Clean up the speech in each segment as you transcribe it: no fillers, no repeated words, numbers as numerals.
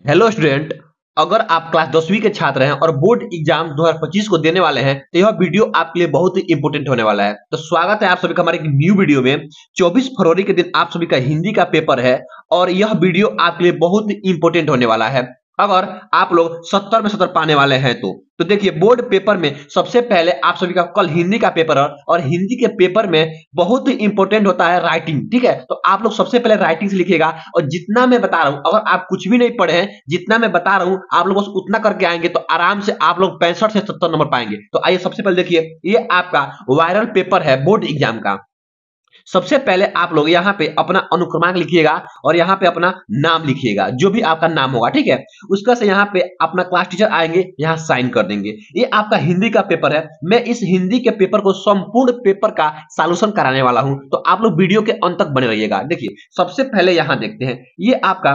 Hello student. अगर आप class 10वीं के छात्र हैं और बोर्ड एग्जाम 2025 को देने वाले हैं तो यह वीडियो आपके लिए बहुत ही इंपॉर्टेंट होने वाला है। तो स्वागत है आप सभी का हमारे एक न्यू वीडियो में। 24 फरवरी के दिन आप सभी का हिंदी का पेपर है और यह वीडियो आपके लिए बहुत ही इंपॉर्टेंट होने वाला है। अगर आप लोग 70 में 70 पाने वाले हैं तो देखिए, बोर्ड पेपर में सबसे पहले आप सभी का कल हिंदी का पेपर है और हिंदी के पेपर में बहुत ही इंपॉर्टेंट होता है राइटिंग। ठीक है, तो आप लोग सबसे पहले राइटिंग से लिखिएगा और जितना मैं बता रहा हूं, अगर आप कुछ भी नहीं पढ़े हैं, जितना मैं बता रहा हूं आप लोग बस उतना करके आएंगे तो आराम से आप लोग 65 से 70 नंबर पाएंगे। तो आइए सबसे पहले देखिए, ये आपका वायरल पेपर है बोर्ड एग्जाम का। सबसे पहले आप लोग यहाँ पे अपना अनुक्रमांक लिखिएगा और यहाँ पे अपना नाम लिखिएगा, जो भी आपका नाम होगा। ठीक है, उसका से यहाँ पे अपना क्लास टीचर आएंगे, यहाँ साइन कर देंगे। ये आपका हिंदी का पेपर है। मैं इस हिंदी के पेपर को संपूर्ण पेपर का सॉल्यूशन कराने वाला हूं, तो आप लोग वीडियो के अंत तक बने रहिएगा। देखिए, सबसे पहले यहाँ देखते हैं, ये आपका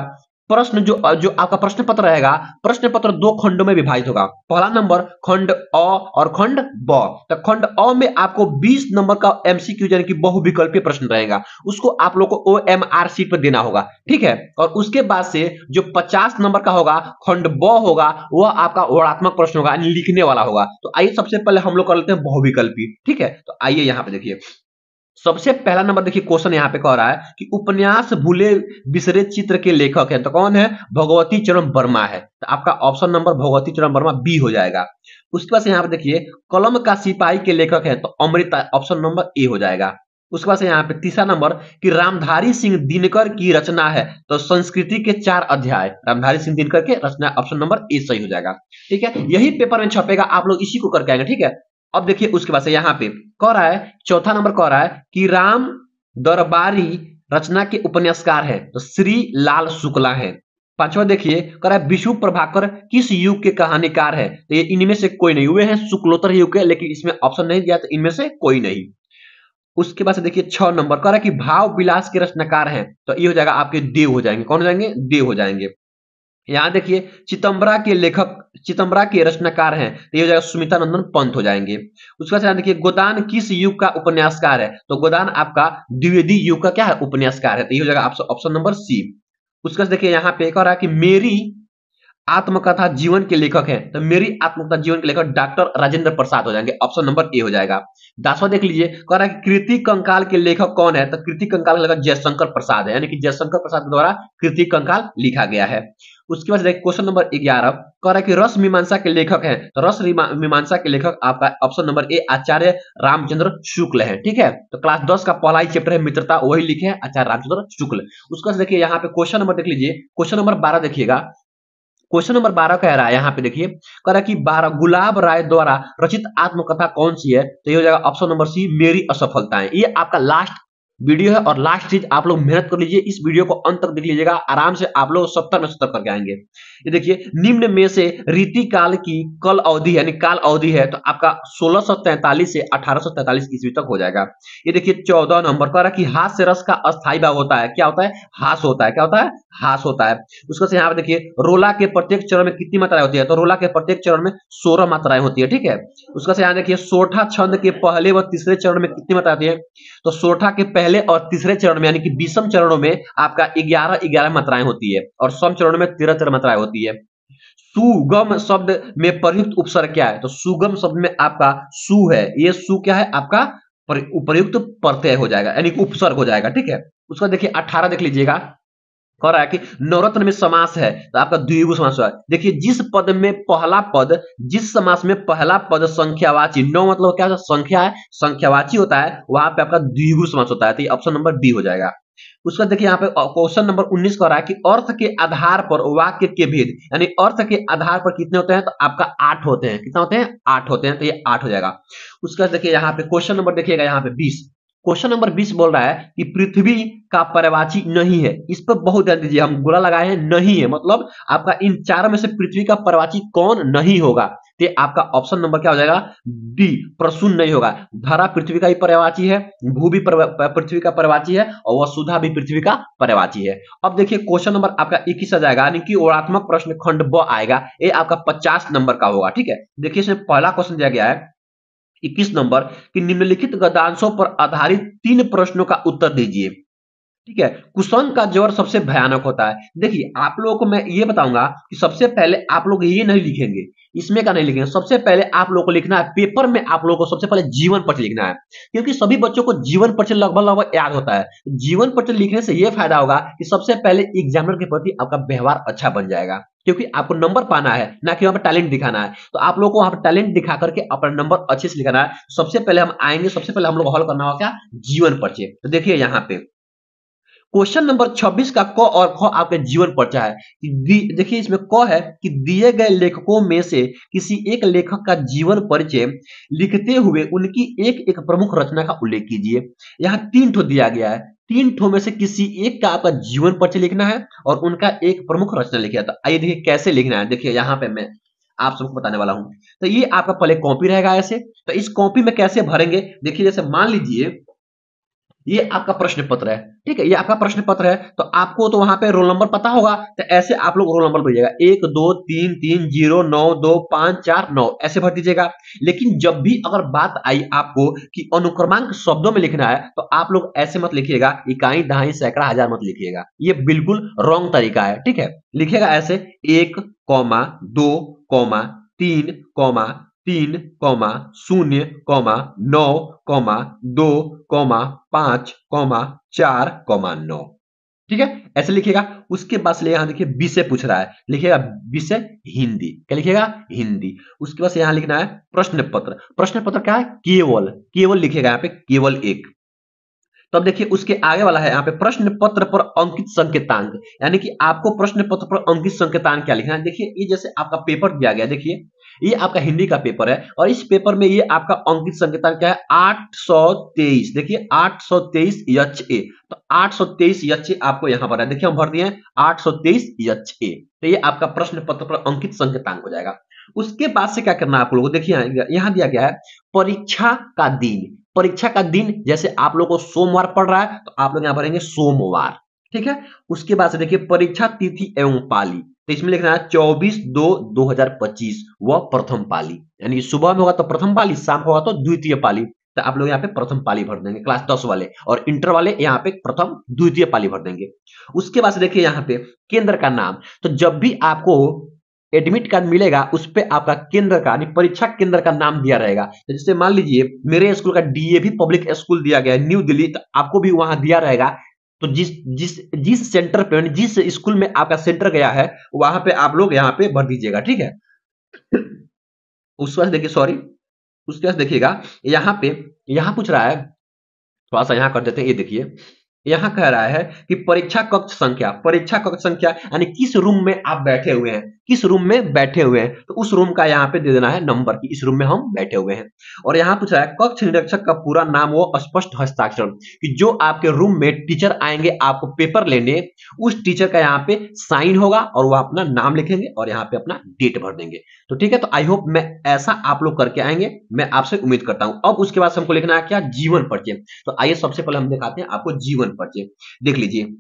प्रश्न जो जो आपका प्रश्न पत्र रहेगा, प्रश्न पत्र दो खंडों में विभाजित होगा। पहला नंबर खंड अ और खंड ब। तो खंड अ में आपको 20 नंबर का एमसीक्यू यानी कि बहुविकल्पीय प्रश्न रहेगा, उसको आप लोग को ओएमआर शीट पर देना होगा। ठीक है, और उसके बाद से जो 50 नंबर का होगा खंड ब होगा, वह आपका वर्णात्मक प्रश्न होगा यानी लिखने वाला होगा। तो आइए सबसे पहले हम लोग कर लेते हैं बहुविकल्पी। ठीक है, तो आइए यहाँ पे देखिए, सबसे पहला नंबर देखिए, क्वेश्चन यहाँ पे कह रहा है कि उपन्यास भूले बिसरे चित्र के लेखक हैं, तो कौन है? भगवती चरण वर्मा है। तो आपका ऑप्शन नंबर भगवती चरण वर्मा बी हो जाएगा। उसके बाद से यहाँ पे देखिए, कलम का सिपाही के लेखक है, तो अमृता ऑप्शन नंबर ए हो जाएगा। उसके बाद से यहाँ पे तीसरा नंबर कि रामधारी सिंह दिनकर की रचना है, तो संस्कृति के 4 अध्याय, रामधारी सिंह दिनकर के रचना, ऑप्शन नंबर ए सही हो जाएगा। ठीक है, यही पेपर में छपेगा, आप लोग इसी को करके आएंगे। ठीक है, अब देखिए उसके बाद से यहाँ पे कह रहा है, चौथा नंबर कह रहा है कि राम दरबारी रचना के उपन्यासकार है, तो श्री लाल शुक्ला है। पांचवा देखिए, कह रहा है विष्णु प्रभाकर किस युग के कहानीकार है, तो ये इनमें से कोई नहीं, हुए हैं शुक्लोत्तर युग के, लेकिन इसमें ऑप्शन नहीं दिया, तो इनमें से कोई नहीं। उसके बाद से देखिए 6 नंबर कह रहा है कि भाव विलास के रचनाकार हैं, तो ये हो जाएगा आपके देव हो जाएंगे। कौन हो जाएंगे? देव हो जाएंगे। यहाँ देखिए, चितंबरा के लेखक, चितंबरा के रचनाकार हैं, तो ये हो जाएगा सुमिता नंदन पंत हो जाएंगे। उसके बाद यहाँ देखिए, गोदान किस युग का उपन्यासकार है, तो गोदान आपका द्विवेदी युग का क्या है? उपन्यासकार है, तो ये हो जाएगा ऑप्शन नंबर सी। उसके बाद देखिए यहाँ पे कह रहा है कि मेरी आत्मकथा जीवन के लेखक हैं, तो मेरी आत्मकथा जीवन के लेखक डॉक्टर राजेंद्र प्रसाद हो जाएंगे, ऑप्शन नंबर ए हो जाएगा। 10वां देख लीजिए, कह रहा है कि कृति कंकाल के लेखक कौन है, तो कृति कंकाल के लेखक जयशंकर प्रसाद है, यानी कि जयशंकर प्रसाद के द्वारा कृति कंकाल लिखा गया है। उसके बाद देखिए क्वेश्चन नंबर 11 कह रहा है कि रस मीमांसा के लेखक हैं, तो रस मीमांसा के लेखक आपका ऑप्शन नंबर ए आचार्य रामचंद्र शुक्ल है। ठीक है, तो क्लास 10 का पहला ही चैप्टर है मित्रता, वही लिखे हैं आचार्य रामचंद्र शुक्ल। उसके बाद देखिए यहाँ पे क्वेश्चन नंबर देख लीजिए, क्वेश्चन नंबर 12 देखिएगा। क्वेश्चन नंबर 12 कह रहा है यहाँ पे देखिए, कह रहा है कि 12 गुलाब राय द्वारा रचित आत्मकथा कौन सी है, तो ये हो जाएगा ऑप्शन नंबर सी मेरी असफलताएं। ये आपका लास्ट वीडियो है और लास्ट चीज आप लोग मेहनत कर लीजिए, इस वीडियो को अंत तक देख लीजिएगा, आराम से आप लोग 70 में 70 करके आएंगे। ये देखिए, निम्न में से रीति काल की कल अवधि यानी काल अवधि है, तो आपका 1643 से 1843 ईस्वी तक हो जाएगा। ये देखिए 14 नंबर कह रहा है कि हास्य रस का अस्थायी भाव होता है, क्या होता है? हास होता है। क्या होता है? हास होता है। उसको से यहाँ पे देखिए, रोला के प्रत्येक चरण में कितनी मात्राएं होती है, तो रोला के प्रत्येक चरण में 16 मात्राएं होती है। ठीक है, उसका से यहाँ देखिए, सोठा छंद के पहले व तीसरे चरण में कितनी मात्रा होती है, तो सोठा के पहले और तीसरे चरण में यानी कि विषम चरणों में आपका 11 मात्राएं होती है और सम चरणों में 13 मात्राएं होती है। सुगम शब्द में प्रयुक्त उपसर्ग क्या है, तो सुगम शब्द में आपका सु है, ये सु क्या है? आपका उपयुक्त प्रत्यय हो जाएगा यानी कि उपसर्ग हो जाएगा। ठीक है, उसका देखिए 18 देख लीजिएगा, कह रहा है कि नवरत्न में समास है, तो आपका द्विगु समास है। देखिए, जिस पद में पहला पद, जिस समास में पहला पद संख्यावाची, नौ मतलब क्या है? संख्या है, संख्यावाची होता है, वहां पे आपका द्विगु समास होता है, तो ये ऑप्शन नंबर बी हो जाएगा। उसका देखिए यहाँ पे क्वेश्चन नंबर 19 कह रहा है कि अर्थ के आधार पर वाक्य के भेद, यानी अर्थ के आधार पर कितने होते हैं, तो आपका 8 होते हैं। कितना होते हैं? 8 होते हैं, तो ये 8 हो जाएगा। उसका देखिए यहाँ पे क्वेश्चन नंबर देखिएगा, यहाँ पे 20, क्वेश्चन नंबर 20 बोल रहा है कि पृथ्वी का पर्यायवाची नहीं है। इस पर बहुत ध्यान दीजिए, हम गोला लगाए हैं नहीं है, मतलब आपका इन चारों में से पृथ्वी का पर्यायवाची कौन नहीं होगा, तो आपका ऑप्शन नंबर क्या हो जाएगा? डी, प्रसून नहीं होगा। धरा पृथ्वी का ही पर्यायवाची है, भू भी पृथ्वी का पर्यायवाची है और वसुधा भी पृथ्वी का पर्यायवाची है। अब देखिए क्वेश्चन नंबर आपका 21 आ जाएगा, यानी कि वर्णात्मक प्रश्न खंड ब आएगा, ये आपका 50 नंबर का होगा। ठीक है, देखिए इसमें पहला क्वेश्चन दिया गया है 21 नंबर कि निम्नलिखित गद्यांशों पर आधारित 3 प्रश्नों का उत्तर दीजिए। ठीक है। कुशन का ज्वर सबसे भयानक होता है। देखिए आप लोगों को मैं ये बताऊंगा कि सबसे पहले आप लोग ये नहीं लिखेंगे, इसमें का नहीं लिखेंगे। सबसे पहले आप लोगों को लिखना है पेपर में, आप लोगों को सबसे पहले जीवन परिचय लिखना है, क्योंकि सभी बच्चों को जीवन परिचय लगभग लगभग याद होता है। जीवन परिचय लिखने से ये फायदा होगा कि सबसे पहले एग्जामिनर के प्रति आपका व्यवहार अच्छा बन जाएगा, क्योंकि आपको नंबर पाना है, ना कि वहां पर टैलेंट दिखाना है। तो आप लोगों को वहां पर टैलेंट दिखा करके अपना नंबर अच्छे से लिखाना है। सबसे पहले हम आएंगे, सबसे पहले हम लोग हल करना होगा क्या, जीवन परिचय। तो देखिए यहाँ पे क्वेश्चन नंबर 26 का क और ख आपके जीवन परिचय है कि देखिए इसमें क है कि दिए गए लेखकों में से किसी एक लेखक का जीवन परिचय लिखते हुए उनकी एक एक प्रमुख रचना का उल्लेख कीजिए। यहाँ 3 ठो दिया गया है, 3 ठो में से किसी एक का आपका जीवन परिचय लिखना है और उनका एक प्रमुख रचना लिखिए। तो आइए देखिए कैसे लिखना है। देखिए यहाँ पे मैं आप सबको बताने वाला हूं। तो ये आपका पहले कॉपी रहेगा ऐसे। तो इस कॉपी में कैसे भरेंगे, देखिए जैसे मान लीजिए ये आपका प्रश्न पत्र है, ठीक है, ये आपका प्रश्न पत्र है। तो आपको तो वहां पे रोल नंबर पता होगा, तो ऐसे आप लोग रोल नंबर भेजिएगा 1 2 3 3 0 9 2 5 4 9 ऐसे भर दीजिएगा। लेकिन जब भी अगर बात आई आपको कि अनुक्रमांक शब्दों में लिखना है, तो आप लोग ऐसे मत लिखिएगा, इकाई दहाई सैकड़ा हजार मत लिखिएगा, ये बिल्कुल रॉन्ग तरीका है। ठीक है, लिखिएगा ऐसे 1 2 3 3 0 9 2 5 4 9। ठीक है, ऐसे लिखिएगा। उसके बाद से यहां देखिए विषय पूछ रहा है, लिखिएगा विषय हिंदी। क्या लिखिएगा, हिंदी। उसके बाद से यहां लिखना है प्रश्न पत्र। प्रश्न पत्र क्या है, केवल, केवल लिखिएगा यहाँ पे, केवल एक। तो अब देखिए उसके आगे वाला है यहाँ पे प्रश्न पत्र पर अंकित संकेतांक, यानी कि आपको प्रश्न पत्र पर अंकित संकेतांक क्या लिखना है। देखिए ये जैसे आपका पेपर दिया गया, देखिए ये आपका हिंदी का पेपर है और इस पेपर में ये आपका अंकित संकेतांक क्या है, 823। देखिए 823 एच ए। तो 823 एच ए आपको यहाँ पर है, देखिए हम भर दिए 823 एच ए। तो ये आपका प्रश्न पत्र पर अंकित संकेतांक हो जाएगा। उसके बाद से क्या करना है आप लोगों को, देखिए यहाँ दिया गया है परीक्षा का दिन। परीक्षा का दिन जैसे आप लोग को सोमवार पड़ रहा है, तो आप लोग यहां भरेंगे सोमवार। ठीक है, उसके बाद से देखिए परीक्षा तिथि एवं पाली। तो इसमें लिखना है 24/2/2025 वह प्रथम पाली, यानी सुबह में होगा तो प्रथम पाली, शाम को होगा तो द्वितीय पाली। तो आप लोग यहाँ पे प्रथम पाली भर देंगे, क्लास 10 वाले, और इंटर वाले यहाँ पे प्रथम द्वितीय पाली भर देंगे। उसके बाद से देखिए यहाँ पे केंद्र का नाम। तो जब भी आपको एडमिट कार्ड मिलेगा उस पे आपका केंद्र का यानी परीक्षा केंद्र का नाम दिया रहेगा। तो जैसे मान लीजिए मेरे स्कूल का डीएवी पब्लिक स्कूल दिया गया है न्यू दिल्ली, तो आपको भी वहां दिया रहेगा। तो जिस जिस जिस सेंटर पे जिस स्कूल में आपका सेंटर गया है वहां पे आप लोग यहाँ पे भर दीजिएगा। ठीक है, उस वक्त देखिए सॉरी, उसके बाद देखिएगा यहाँ पे, यहाँ पूछ रहा है, थोड़ा सा यहाँ कर देते हैं। ये देखिए यहाँ कह रहा है कि परीक्षा कक्ष संख्या, परीक्षा कक्ष संख्या यानी किस रूम में आप बैठे हुए हैं, किस रूम में बैठे हुए हैं, तो उस रूम का यहाँ पे दे देना है नंबर की, इस रूम में हम बैठे हुए हैं। और यहाँ पूछ रहा है कक्ष निरीक्षक का पूरा नाम वो स्पष्ट हस्ताक्षर, कि जो आपके रूम में टीचर आएंगे आपको पेपर लेने, उस टीचर का यहाँ पे साइन होगा और वह अपना नाम लिखेंगे और यहाँ पे अपना डेट भर देंगे। तो ठीक है, तो आई होप मैं ऐसा आप लोग करके आएंगे, मैं आपसे उम्मीद करता हूं। अब उसके बाद हमको लिखना है क्या, जीवन परिचय। तो आइए सबसे पहले हम दिखाते हैं आपको जीवन परिचय, देख लीजिए।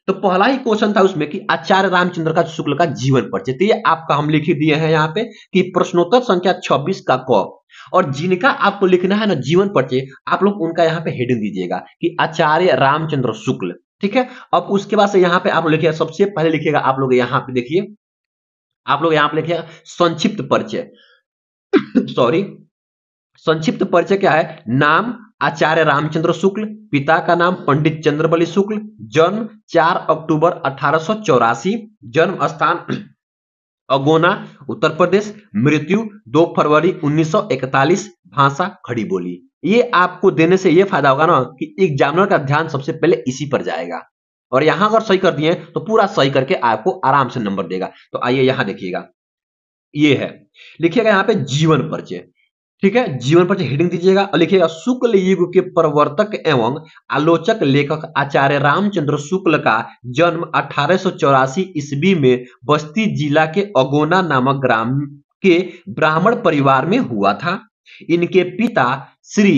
तो पहला ही क्वेश्चन था उसमें कि आचार्य रामचंद्र का शुक्ल का जीवन परिचय। तो ये आपका हम लिख दिए हैं यहाँ पे कि प्रश्नोत्तर संख्या 26 का क, और जिनका आपको लिखना है ना जीवन परिचय, आप लोग उनका यहाँ पे हेडिंग दीजिएगा कि आचार्य रामचंद्र शुक्ल। ठीक है, अब उसके बाद से यहाँ पे आप लोग लिखिएगा, सबसे पहले लिखिएगा आप लोग यहाँ पे देखिए, आप लोग यहाँ पे लिखिएगा संक्षिप्त परिचय। सॉरी, संक्षिप्त परिचय क्या है, नाम आचार्य रामचंद्र शुक्ल, पिता का नाम पंडित चंद्रबली शुक्ल, जन्म 4 अक्टूबर 1884, जन्म स्थान अगोना उत्तर प्रदेश, मृत्यु 2 फरवरी 1941, भाषा खड़ी बोली। ये आपको देने से ये फायदा होगा ना कि एग्जामिनर का ध्यान सबसे पहले इसी पर जाएगा, और यहां अगर सही कर दिए तो पूरा सही करके आपको आराम से नंबर देगा। तो आइए यहां देखिएगा, ये है, लिखिएगा यहाँ पे जीवन परिचय। ठीक है, जीवन परिचय हेडिंग दीजिएगा और लिखिएगा शुक्ल युग के प्रवर्तक एवं आलोचक लेखक आचार्य रामचंद्र शुक्ल का जन्म 1884 ईस्वी में बस्ती जिला के अगोना नामक ग्राम के ब्राह्मण परिवार में हुआ था। इनके पिता श्री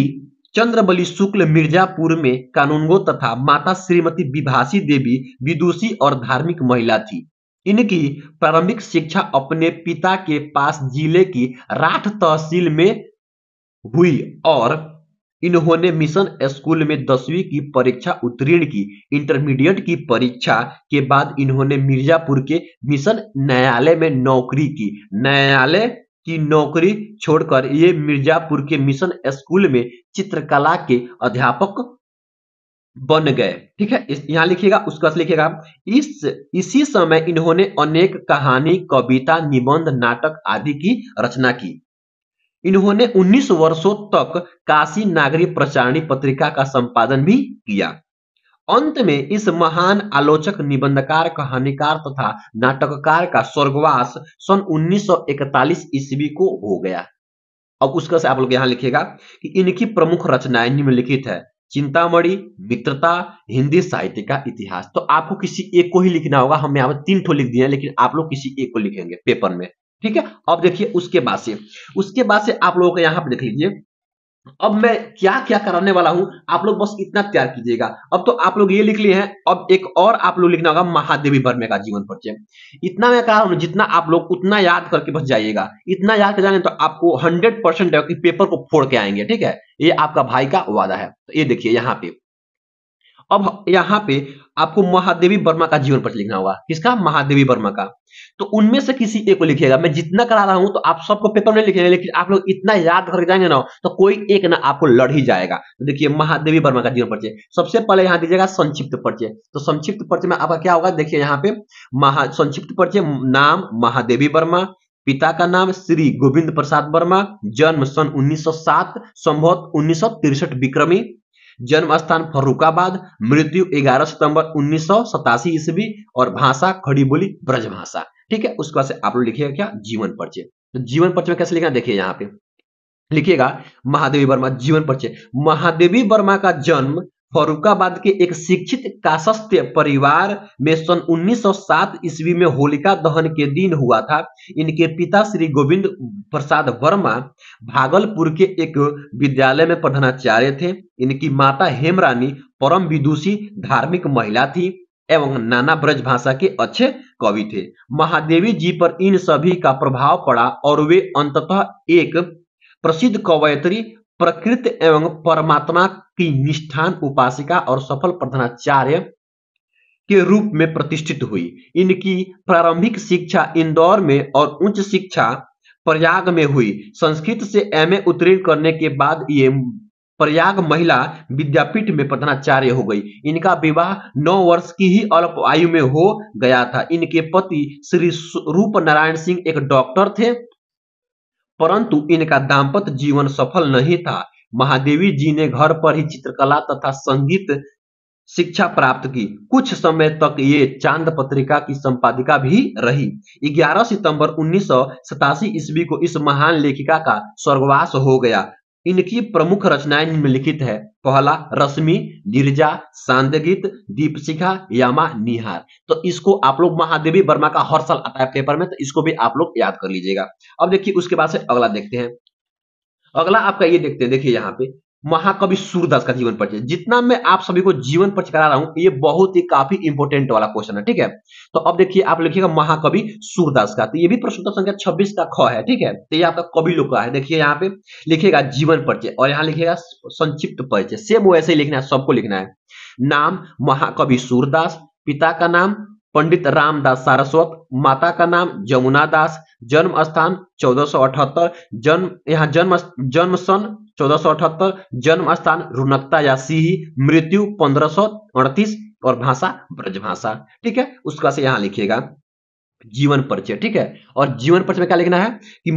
चंद्रबली शुक्ल मिर्जापुर में कानूनगो तथा माता श्रीमती विभासी देवी विदुषी और धार्मिक महिला थी। इनकी प्रारंभिक शिक्षा अपने पिता के पास जिले की राठ तहसील में हुई और इन्होंने मिशन स्कूल में 10वीं की परीक्षा उत्तीर्ण की। इंटरमीडिएट की परीक्षा के बाद इन्होंने मिर्जापुर के मिशन न्यायालय में नौकरी की। न्यायालय की नौकरी छोड़कर ये मिर्जापुर के मिशन स्कूल में चित्रकला के अध्यापक बन गए। ठीक है, यहां लिखिएगा, उसका लिखिएगा। इसी समय इन्होंने अनेक कहानी, कविता, निबंध, नाटक आदि की रचना की। इन्होंने 19 वर्षों तक काशी नागरिक प्रचारणी पत्रिका का संपादन भी किया। अंत में इस महान आलोचक, निबंधकार, कहानीकार तथा नाटककार का स्वर्गवास सन 1941 ईस्वी को हो गया। अब उसका से आप लोग यहां लिखिएगा कि इनकी प्रमुख रचनाएं निम्नलिखित है। चिंतामणि, मित्रता, हिंदी साहित्य का इतिहास। तो आपको किसी एक को ही लिखना होगा। हम यहाँ पर 3 ठो लिख दिए हैं, लेकिन आप लोग किसी एक को लिखेंगे पेपर में। ठीक है, अब देखिए उसके बाद से आप लोगों को यहाँ पे देख लीजिए। अब मैं क्या क्या कराने वाला हूं, आप लोग बस इतना तैयार कीजिएगा। अब तो आप लोग ये लिख लिए हैं, अब एक और आप लोग लिखना होगा महादेवी वर्मा का जीवन परिचय। इतना मैं कह रहा हूं, जितना आप लोग उतना याद करके बस जाइएगा। इतना याद कर जाएंगे तो आपको 100% पेपर को फोड़ के आएंगे। ठीक है, ये आपका भाई का वादा है। तो ये देखिए यहाँ पे, अब यहाँ पे आपको महादेवी वर्मा का जीवन परिचय लिखना होगा। किसका? महादेवी वर्मा का। तो उनमें से किसी एक को लिखिएगा। मैं जितना करा रहा हूं तो आप सबको पेपर में लिखेंगे, लेकिन आप लोग इतना याद करके जाएंगे ना तो कोई एक ना आपको लड़ ही जाएगा। तो देखिए महादेवी वर्मा का जीवन परिचय। सबसे पहले यहाँ दीजिएगा संक्षिप्त परिचय। तो संक्षिप्त परिचय में आपका क्या होगा, देखिए यहाँ पे संक्षिप्त परिचय। नाम महादेवी वर्मा, पिता का नाम श्री गोविंद प्रसाद वर्मा, जन्म सन 1907, संभवत 1963 विक्रमी, जन्म स्थान फर्रुखाबाद, मृत्यु 11 सितंबर 1987 ईस्वी, और भाषा खड़ी बोली ब्रजभाषा। ठीक है, उसके बाद से आप लोग लिखिएगा क्या, जीवन परिचय। तो जीवन परिचय में कैसे लिखना, देखिए यहाँ पे लिखिएगा महादेवी वर्मा जीवन परिचय। महादेवी वर्मा का जन्म फर्रुखाबाद के एक शिक्षित कायस्थ परिवार में सन 1907 ईस्वी में होलिका दहन के दिन हुआ था। इनके पिता श्री गोविंद प्रसाद वर्मा भागलपुर के एक विद्यालय में प्रधानाचार्य थे। इनकी माता हेमरानी परम विदुषी धार्मिक महिला थी एवं नाना ब्रज भाषा के अच्छे कवि थे। महादेवी जी पर इन सभी का प्रभाव पड़ा और वे अंततः एक प्रसिद्ध कवयित्री, प्रकृति एवं परमात्मा की निष्ठान उपासिका और सफल प्रधानाचार्य के रूप में प्रतिष्ठित हुई। इनकी प्रारंभिक शिक्षा इंदौर में और उच्च शिक्षा प्रयाग में हुई। संस्कृत से एमए उत्तीर्ण करने के बाद ये प्रयाग महिला विद्यापीठ में प्रधानाचार्य हो गई। इनका विवाह 9 वर्ष की ही अल्प आयु में हो गया था। इनके पति श्री रूप नारायण सिंह एक डॉक्टर थे, परंतु इनका दाम्पत्य जीवन सफल नहीं था। महादेवी जी ने घर पर ही चित्रकला तथा संगीत शिक्षा प्राप्त की। कुछ समय तक ये चांद पत्रिका की संपादिका भी रही। 11 सितंबर 1987 ईस्वी को इस महान लेखिका का स्वर्गवास हो गया। इनकी प्रमुख रचनाएं निम्नलिखित है। पहला रश्मि, नीरजा, सांदगीत, दीपशिखा, यामा, निहार। तो इसको आप लोग महादेवी वर्मा का हर साल आता है पेपर में, तो इसको भी आप लोग याद कर लीजिएगा। अब देखिए उसके बाद से अगला देखते हैं। अगला आपका ये देखते हैं, देखिए यहाँ पे महाकवि सूरदास का जीवन परिचय। जितना मैं आप सभी को जीवन परिचय करा रहा हूं, ये बहुत ही काफी इंपोर्टेंट वाला क्वेश्चन है। ठीक है, तो अब देखिए आप लिखिएगा महाकवि सूरदास का। तो ये भी प्रश्न उत्तर संख्या 26 का ख है। ठीक है, तो ये आपका कवि लोग का है। देखिए यहाँ पे लिखिएगा जीवन परिचय और यहाँ लिखिएगा संक्षिप्त परिचय। सेम वैसे ही लिखना है, सबको लिखना है। नाम महाकवि सूरदास, पिता का नाम पंडित रामदास सारस्वत, माता का नाम जमुना दास, जन्म स्थान 1478, जन्म सन 1478, जन्म स्थान रुनकता या सीही, मृत्यु 1538, और भाषा ब्रजभाषा। ठीक है, उसका से यहां लिखिएगा जीवन परिचय। ठीक है, और जीवन परिचय में क्या लिखना है कि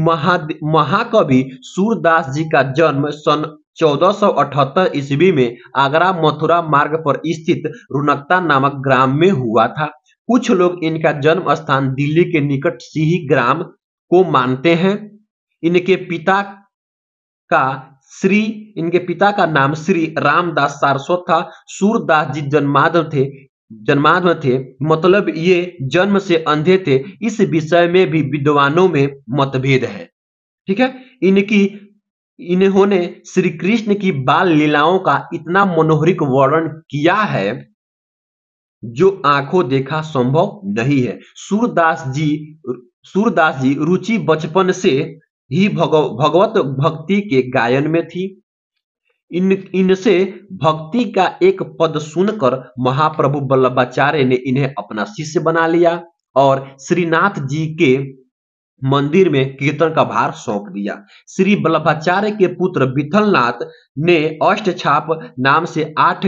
महाकवि सूरदास जी का जन्म सन 1478 ईस्वी में आगरा मथुरा मार्ग पर स्थित रुनकता नामक ग्राम में हुआ था। कुछ लोग इनका जन्म स्थान दिल्ली के निकट सीही ग्राम को मानते हैं। इनके पिता का नाम श्री रामदास सारस्वत था। सूरदास जी जन्मांध थे, मतलब ये जन्म से अंधे थे। इस विषय में भी विद्वानों में मतभेद है। ठीक है, इन्होंने श्री कृष्ण की बाल लीलाओं का इतना मनोहरिक वर्णन किया है जो आंखों देखा संभव नहीं है। सूरदास जी रुचि बचपन से ही भगवत भक्ति के गायन में थी। इनसे भक्ति का एक पद सुनकर महाप्रभु वल्लभाचार्य ने इन्हें अपना शिष्य बना लिया और श्रीनाथ जी के मंदिर में कीर्तन का भार सौंप दिया। श्री वल्लभाचार्य के पुत्र विठलनाथ ने अष्टछाप नाम से 8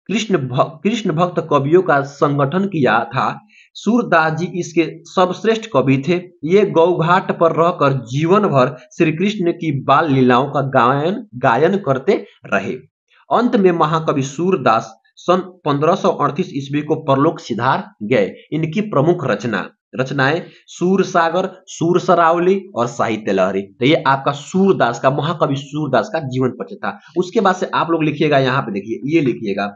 कृष्ण भक्त कवियों का संगठन किया था। सूरदास जी इसके सर्वश्रेष्ठ कवि थे। ये गौघाट पर रहकर जीवन भर श्री कृष्ण की बाल लीलाओं का गायन करते रहे। अंत में महाकवि सूरदास सन 1538 ईस्वी को परलोक सिधार गए। इनकी प्रमुख रचनाएं सूर सागर, सूर सरावली और साहित्य लहरी। तो ये आपका सूरदास का, महाकवि सूरदास का जीवन परिचय था। उसके बाद से आप लोग लिखिएगा, यहाँ पे देखिए, ये लिखिएगा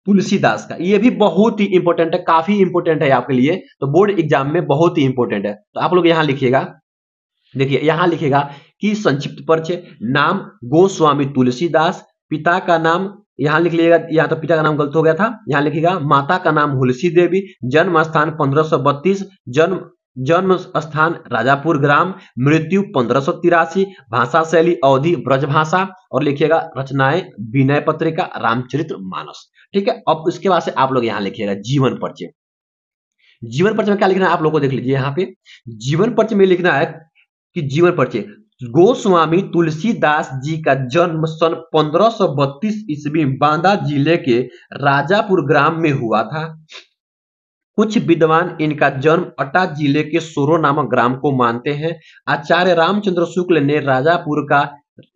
तुलसीदास का। ये भी बहुत ही इंपॉर्टेंट है, काफी इंपॉर्टेंट है आपके लिए, तो बोर्ड एग्जाम में बहुत ही इंपॉर्टेंट है। तो आप लोग यहाँ लिखिएगा, देखिए यहाँ लिखिएगा कि संक्षिप्त परिचय, नाम गोस्वामी तुलसीदास, पिता का नाम यहाँ लिख लीजिएगा, यहाँ तो पिता का नाम गलत हो गया था, यहाँ लिखिएगा माता का नाम हुलसी देवी, जन्म स्थान 1532, जन्म स्थान राजापुर ग्राम, मृत्यु 1583, भाषा शैली अवधि ब्रजभाषा, और लिखिएगा रचनाएं विनय पत्रिका, रामचरित मानस। ठीक है, अब इसके बाद से आप लोग यहाँ लिखिएगा जीवन परिचय। जीवन परिचय में क्या लिखना है आप लोगों को देख लीजिए, यहाँ पे जीवन परिचय में लिखना है कि जीवन परिचय, गोस्वामी तुलसीदास जी का जन्म सन 1532 ईस्वी बांदा जिले के राजापुर ग्राम में हुआ था। कुछ विद्वान इनका जन्म अटा जिले के सोरो नामक ग्राम को मानते हैं। आचार्य रामचंद्र शुक्ल ने राजापुर का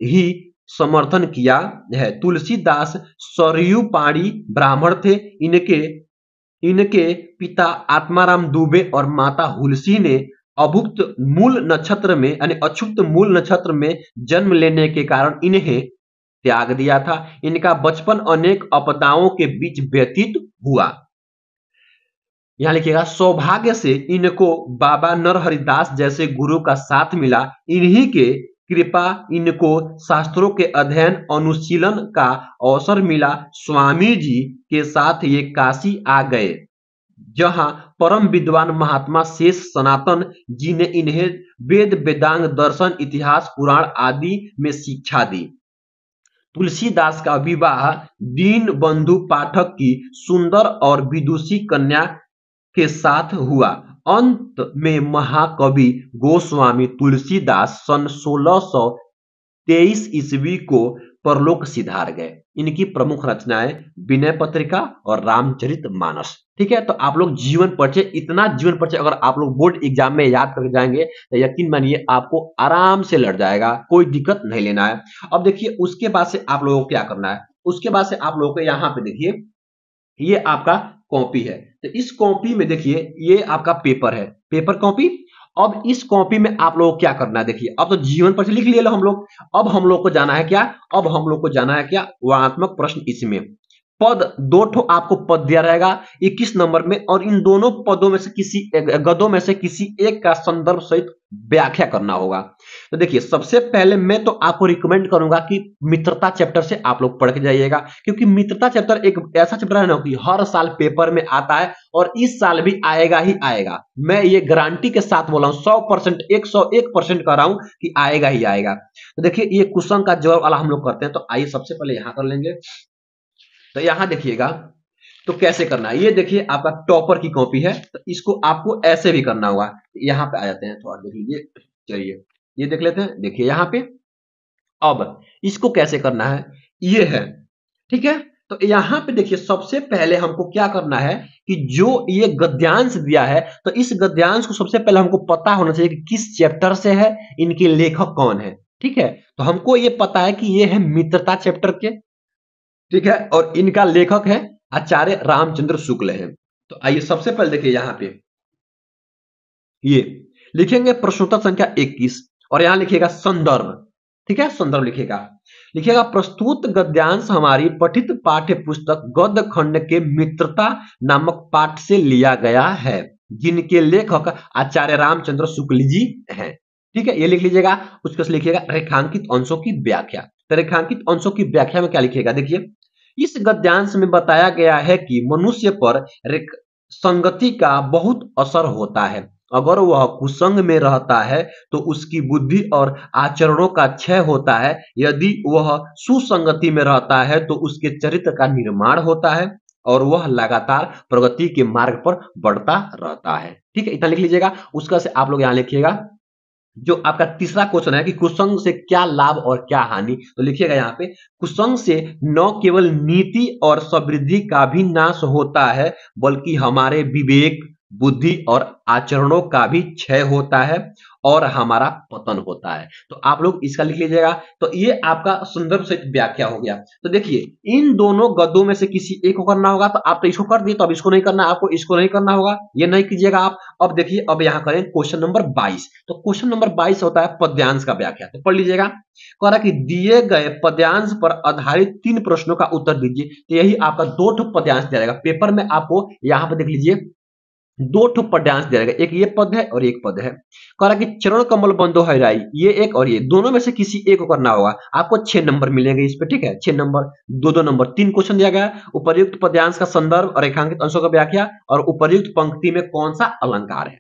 ही समर्थन किया है। तुलसीदास सरयू पाड़ी ब्राह्मण थे। इनके पिता आत्माराम दुबे और माता हुलसी ने अभुक्त मूल नक्षत्र में यानी अछुत मूल नक्षत्र में जन्म लेने के कारण इन्हें त्याग दिया था। इनका बचपन अनेक आपदाओं के बीच व्यतीत हुआ। यहां लिखिएगा सौभाग्य से इनको बाबा नरहरिदास जैसे गुरु का साथ मिला। इन्हीं के कृपा इनको शास्त्रों के अध्ययन अनुशीलन का अवसर मिला। स्वामी जी के साथ ये काशी आ गए, जहां परम विद्वान महात्मा शेष सनातन जी ने इन्हें वेद वेदांग दर्शन इतिहास पुराण आदि में शिक्षा दी। तुलसीदास का विवाह दीन बंधु पाठक की सुंदर और विदुषी कन्या के साथ हुआ। अंत में महाकवि गोस्वामी तुलसीदास सन 1623 ईस्वी को परलोक सिधार गए। इनकी प्रमुख रचनाएं विनय पत्रिका और रामचरित मानस। ठीक है, तो आप लोग जीवन परिचय, इतना जीवन परिचय अगर आप लोग बोर्ड एग्जाम में याद करके जाएंगे तो यकीन मानिए आपको आराम से लड़ जाएगा, कोई दिक्कत नहीं लेना है। अब देखिए उसके बाद से आप लोगों को क्या करना है, उसके बाद से आप लोगों को यहाँ पे देखिए ये आपका कॉपी है। तो इस कॉपी में देखिए ये आपका पेपर है, पेपर कॉपी। अब इस कॉपी में आप लोगों को क्या करना है, देखिए अब तो जीवन परिचय लिख लिए हम लोग। अब हम लोग को जाना है क्या, अब हम लोग को जाना है क्या, वर्णनात्मक प्रश्न। इसमें पद 2 ठो आपको पद दिया रहेगा 21 नंबर में, और इन दोनों पदों में से किसी गदों में से किसी एक का संदर्भ सहित व्याख्या करना होगा। तो देखिए सबसे पहले मैं तो आपको रिकमेंड करूंगा कि मित्रता चैप्टर से आप लोग पढ़ के जाइएगा, क्योंकि मित्रता चैप्टर एक ऐसा चैप्टर है ना कि हर साल पेपर में आता है और इस साल भी आएगा ही आएगा। मैं ये गारंटी के साथ बोला हूं, 100% 101% कह रहा हूं कि आएगा ही आएगा। तो देखिए ये क्वेश्चन का जवाब वाला हम लोग करते हैं। तो आइए सबसे पहले यहां कर लेंगे। तो यहां देखिएगा तो कैसे करना है, ये देखिए आपका टॉपर की कॉपी है, तो इसको आपको ऐसे भी करना होगा। यहां पे आ जाते हैं, थोड़ा देख लीजिए, चलिए ये देख लेते हैं। देखिए यहां पे अब इसको कैसे करना है, ये है, ठीक है। तो यहां पे देखिए सबसे पहले हमको क्या करना है कि जो ये गद्यांश दिया है, तो इस गद्यांश को सबसे पहले हमको पता होना चाहिए कि किस चैप्टर से है, इनके लेखक कौन है। ठीक है, तो हमको ये पता है कि ये है मित्रता चैप्टर के, ठीक है, और इनका लेखक है आचार्य रामचंद्र शुक्ल है। तो आइए सबसे पहले देखिए यहां पे ये लिखेंगे प्रश्नोत्तर संख्या 21 और यहां लिखिएगा संदर्भ। ठीक है, संदर्भ लिखिएगा प्रस्तुत गद्यांश हमारी पठित पाठ्य पुस्तक गद्य खंड के मित्रता नामक पाठ से लिया गया है, जिनके लेखक आचार्य रामचंद्र शुक्ल जी हैं। ठीक है, ये लिख लीजिएगा। उसके बाद लिखिएगा रेखांकित अंशों की व्याख्या। तो रेखांकित अंशों की व्याख्या में क्या लिखिएगा, देखिए इस गद्यांश में बताया गया है कि मनुष्य पर संगति का बहुत असर होता है। अगर वह कुसंग में रहता है तो उसकी बुद्धि और आचरणों का क्षय होता है। यदि वह सुसंगति में रहता है तो उसके चरित्र का निर्माण होता है और वह लगातार प्रगति के मार्ग पर बढ़ता रहता है। ठीक है, इतना लिख लीजिएगा। उसका से आप लोग यहाँ लिखिएगा जो आपका तीसरा क्वेश्चन है कि कुसंग से क्या लाभ और क्या हानि, तो लिखिएगा यहाँ पे कुसंग से न केवल नीति और समृद्धि का भी नाश होता है बल्कि हमारे विवेक, बुद्धि और आचरणों का भी क्षय होता है और हमारा पतन होता है। तो आप लोग इसका लिख लीजिएगा। तो ये आपका संदर्भ सहित व्याख्या हो गया। तो देखिए इन दोनों गद्यों में से किसी एक को करना होगा, तो आप तो इसको कर दिए, तो अब इसको नहीं करना, आपको इसको नहीं करना होगा, ये नहीं कीजिएगा आप। अब देखिए अब यहाँ करें क्वेश्चन नंबर 22। तो क्वेश्चन नंबर 22 होता है पद्यांश का व्याख्या। तो पढ़ लीजिएगा। कह रहा कि दिए गए पद्यांश पर आधारित 3 प्रश्नों का उत्तर दीजिए। तो यही आपका 2 ठो पद्यांश दिया जाएगा पेपर में। आपको यहाँ पे देख लीजिए 2 ठो पद्यांश दिया जाएगा, एक ये पद है और एक पद है। कह रहा कि चरण कमल बंदो है राई, ये एक और ये दोनों में से किसी एक को करना होगा। आपको 6 नंबर मिलेंगे इस पे। ठीक है, 6 नंबर, 2-2 नंबर, 3 क्वेश्चन दिया गया। उपर्युक्त पद्यांश का संदर्भ और रेखांकित अंशों का व्याख्या और उपर्युक्त पंक्ति में कौन सा अलंकार है।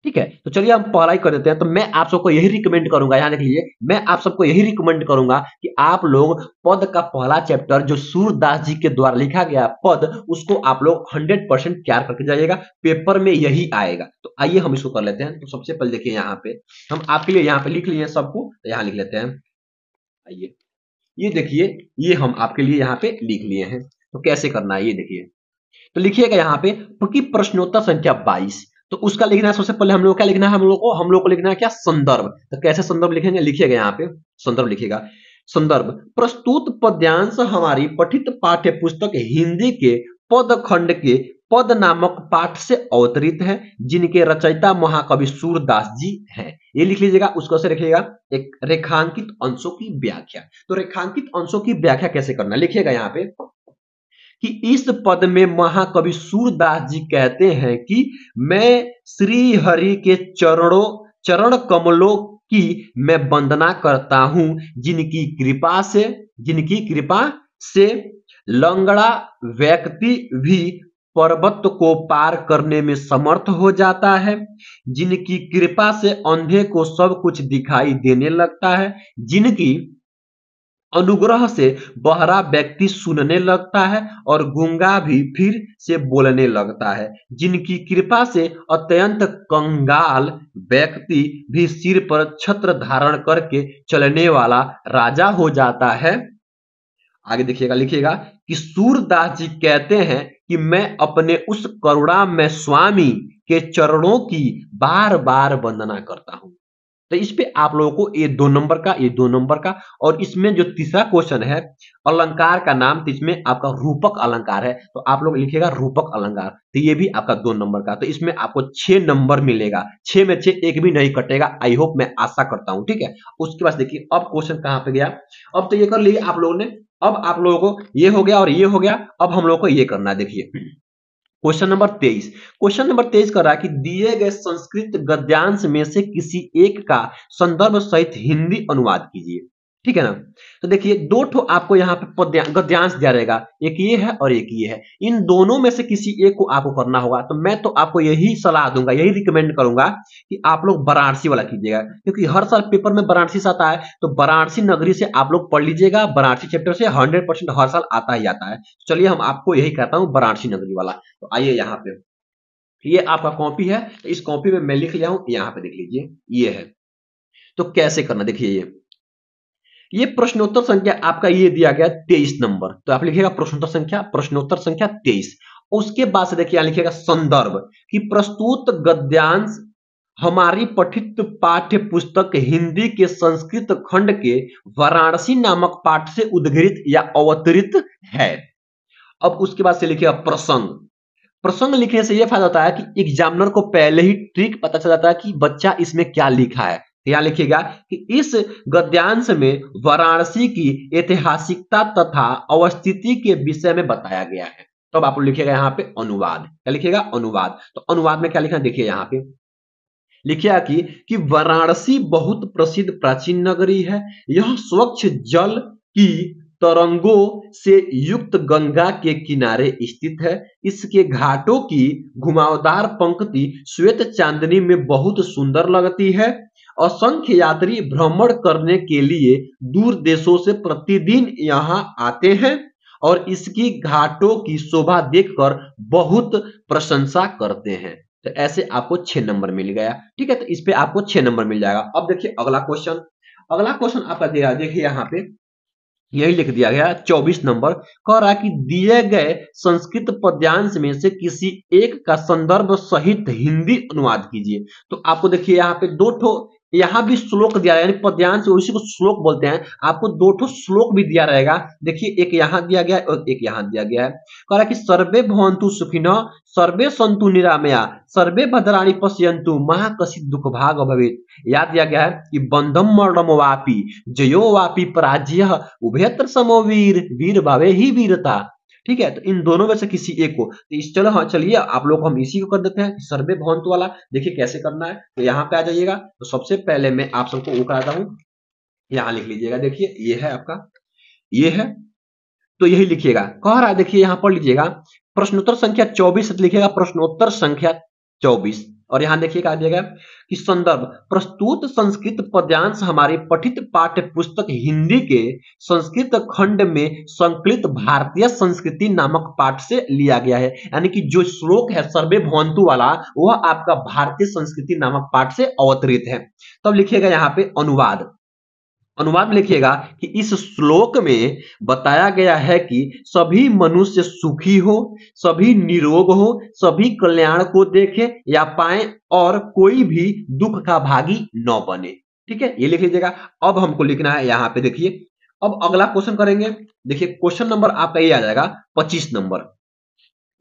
ठीक है, तो चलिए हम पढ़ाई कर देते हैं। तो मैं आप सबको यही रिकमेंड करूंगा, यहाँ देख लीजिए, मैं आप सबको यही रिकमेंड करूंगा कि आप लोग पद का पहला चैप्टर जो सूरदास जी के द्वारा लिखा गया पद, उसको आप लोग 100% तैयार करके जाइएगा, पेपर में यही आएगा। तो आइए हम इसको कर लेते हैं। तो सबसे पहले देखिए यहाँ पे हम आपके लिए यहाँ पे लिख लिए सबको, तो यहाँ लिख लेते हैं। आइए ये देखिए, ये हम आपके लिए यहाँ पे लिख लिए हैं। तो कैसे करना है ये देखिए। तो लिखिएगा यहाँ पे कि प्रश्नोत्तर संख्या 22। तो उसका लिखना है सबसे पहले हम लोग क्या लिखना है, हम लोग को लिखना है क्या, संदर्भ। तो कैसे संदर्भ लिखेंगे, लिखिएगा यहाँ पे संदर्भ लिखिएगा। संदर्भ प्रस्तुत पद्यांश हमारी पठित पाठ्य पुस्तक हिंदी के पद खंड के पद नामक पाठ से अवतरित है जिनके रचयिता महाकवि सूरदास जी हैं। ये लिख लीजिएगा। उसको से लिखिएगा एक रेखांकित अंशों की व्याख्या। तो रेखांकित अंशों की व्याख्या कैसे करना, लिखिएगा यहाँ पे कि इस पद में महाकवि सूरदास जी कहते हैं कि मैं श्री हरि के चरण कमलों की मैं वंदना करता हूं जिनकी कृपा से लंगड़ा व्यक्ति भी पर्वत को पार करने में समर्थ हो जाता है, जिनकी कृपा से अंधे को सब कुछ दिखाई देने लगता है, जिनकी अनुग्रह से बहरा व्यक्ति सुनने लगता है और गूंगा भी फिर से बोलने लगता है, जिनकी कृपा से अत्यंत कंगाल व्यक्ति भी सिर पर छत्र धारण करके चलने वाला राजा हो जाता है। आगे देखिएगा, लिखिएगा कि सूरदास जी कहते हैं कि मैं अपने उस करुणामय स्वामी के चरणों की बार बार वंदना करता हूं। तो इस पे आप लोगों को ये 2 नंबर का, ये 2 नंबर का, और इसमें जो तीसरा क्वेश्चन है अलंकार का नाम, तो इसमें आपका रूपक अलंकार है। तो आप लोग लिखिएगा रूपक अलंकार। तो ये भी आपका 2 नंबर का। तो इसमें आपको 6 नंबर मिलेगा। 6 में 6 एक भी नहीं कटेगा। आई होप, मैं आशा करता हूं। ठीक है, उसके बाद देखिए अब क्वेश्चन कहां पे गया। अब तो ये कर लिए आप लोगों ने। अब आप लोगों को ये हो गया और ये हो गया। अब हम लोगों को ये करना है। देखिए क्वेश्चन नंबर 23। क्वेश्चन नंबर 23 कर रहा है कि दिए गए संस्कृत गद्यांश में से किसी एक का संदर्भ सहित हिंदी अनुवाद कीजिए। ठीक है ना। तो देखिए 2 ठो आपको यहाँ पे गद्यांश दिया रहेगा, एक ये है और एक ये है। इन दोनों में से किसी एक को आपको करना होगा। तो मैं तो आपको यही सलाह दूंगा, यही रिकमेंड करूंगा कि आप लोग वाराणसी वाला कीजिएगा, क्योंकि हर साल पेपर में वाराणसी से आता है। तो वाराणसी नगरी से आप लोग पढ़ लीजिएगा। वाराणसी चैप्टर से 100% हर साल आता ही आता है। चलिए हम आपको यही कहता हूँ, वाराणसी नगरी वाला। तो आइए यहाँ पे, ये आपका कॉपी है। तो इस कॉपी में मैं लिख लिया हूं, यहाँ पे देख लीजिए ये है। तो कैसे करना, देखिए ये प्रश्नोत्तर संख्या आपका ये दिया गया 23 नंबर। तो आप लिखिएगा प्रश्नोत्तर संख्या 23। उसके बाद से देखिए लिखिएगा संदर्भ कि प्रस्तुत गद्यांश हमारी पठित पाठ्य पुस्तक हिंदी के संस्कृत खंड के वाराणसी नामक पाठ से उद्घृत या अवतरित है। अब उसके बाद से लिखिएगा प्रसंग। प्रसंग लिखने से यह फायदा होता है कि एग्जामिनर को पहले ही ट्रिक पता चल जाता है कि बच्चा इसमें क्या लिखा है। तो यहां लिखिएगा कि इस गद्यांश में वाराणसी की ऐतिहासिकता तथा अवस्थिति के विषय में बताया गया है। तो अब आप लिखिएगा यहाँ पे अनुवाद। क्या लिखिएगा, अनुवाद। तो अनुवाद में क्या लिखना, देखिए यहाँ पे लिखिएगा कि वाराणसी बहुत प्रसिद्ध प्राचीन नगरी है। यह स्वच्छ जल की तरंगों से युक्त गंगा के किनारे स्थित है। इसके घाटों की घुमावदार पंक्ति श्वेत चांदनी में बहुत सुंदर लगती है। असंख्य यात्री भ्रमण करने के लिए दूर देशों से प्रतिदिन यहाँ आते हैं और इसकी घाटों की शोभा देखकर बहुत प्रशंसा करते हैं। तो ऐसे आपको 6 नंबर मिल गया। ठीक है, तो इस पे आपको 6 नंबर मिल जाएगा। अब देखिए अगला क्वेश्चन, अगला क्वेश्चन आपका दिया, देखिए यहाँ पे यही लिख दिया गया 24 नंबर। कह रहा है कि दिए गए संस्कृत पद्यांश में से किसी एक का संदर्भ सहित हिंदी अनुवाद कीजिए। तो आपको देखिए यहाँ पे दो ठो, यहाँ भी श्लोक दिया है, यानी पद्यांश उसी को श्लोक बोलते हैं। आपको दो ठो श्लोक भी दिया रहेगा। देखिए एक यहाँ दिया गया है और एक यहाँ दिया गया है। कह रहा है कि सर्वे भवन्तु सुखिनः सर्वे सन्तु निरामया सर्वे भद्राणि पश्यन्तु मा कश्चित् दुःख भाग भवेत्। याद दिया गया है कि बंधम मरणम वापि जयो वापि पराजय उभयत्र समो वीर वीर भावे ही वीरता। ठीक है, तो इन दोनों में से किसी एक को, तो इस चलो हाँ चलिए आप लोग हम इसी को कर देते हैं सर्वे भवन्तु वाला। देखिए कैसे करना है, तो यहाँ पे आ जाइएगा। तो सबसे पहले मैं आप सबको वो कराता हूँ, यहाँ लिख लीजिएगा। देखिए ये है आपका, ये है, तो यही लिखिएगा। कह रहा है देखिए यहाँ पर लीजिएगा प्रश्नोत्तर संख्या 24 लिखिएगा, प्रश्नोत्तर संख्या 24। और यहां देखिए क्या दिया गया कि संदर्भ प्रस्तुत संस्कृत पद्यांश हमारी पठित पाठ्य पुस्तक हिंदी के संस्कृत खंड में संकलित भारतीय संस्कृति नामक पाठ से लिया गया है। यानी कि जो श्लोक है सर्वे भवन्तु वाला, वह आपका भारतीय संस्कृति नामक पाठ से अवतरित है। तब लिखिएगा यहाँ पे अनुवाद। अनुवाद में लिखिएगा कि इस श्लोक में बताया गया है कि सभी मनुष्य सुखी हो, सभी निरोग हो, सभी कल्याण को देखें या पाएं और कोई भी दुख का भागी न बने। ठीक है, ये लिख लीजिएगा। अब हमको लिखना है यहाँ पे, देखिए अब अगला क्वेश्चन करेंगे। देखिए क्वेश्चन नंबर आपका ये आ जाएगा 25 नंबर।